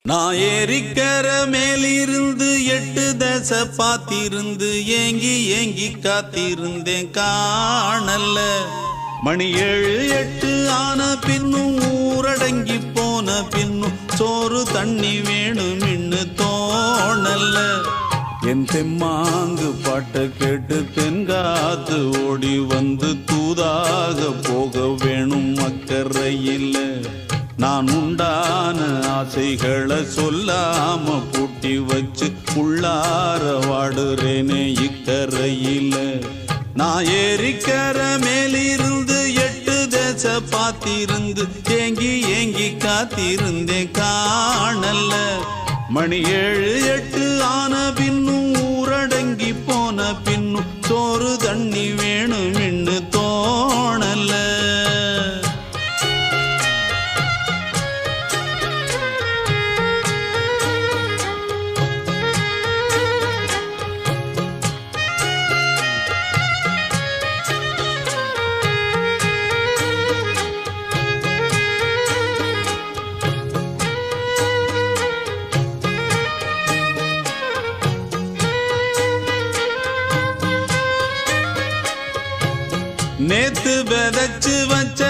நான் ஏரிக்கர மேலிருந்து 8 தசை பார்த்திருந்து ஏங்கி ஏங்கி காத்திருந்தேன் காணல்ல. மணி 7 8 ஆன பின்னும் ஊரடங்கி போன பின்னும் சோறு தண்ணி வேணும் இன்னு தோணல்ல. என் தெம்மாங்கு பாட்டை கேட்டு தென்காத்து ஓடி வந்து தூதாக போக வேணும் அக்கறையில். நான் உண்டான ஆசைகளை சொல்லாம பூட்டி வச்சு உள்ளார வாடுறேனே இக்கரையில். நான் ஏரிக்கர மேலிருந்து 8 தசை பார்த்திருந்து ஏங்கி ஏங்கி காத்திருந்தேன் காணல்ல. மணி 7 8 ஆன பின்னும் ஊரடங்கி போன பின்னும் சோறு தண்ணி வேணும் இன்னு தோணல்ல. நேத்து விதைச்சு வச்ச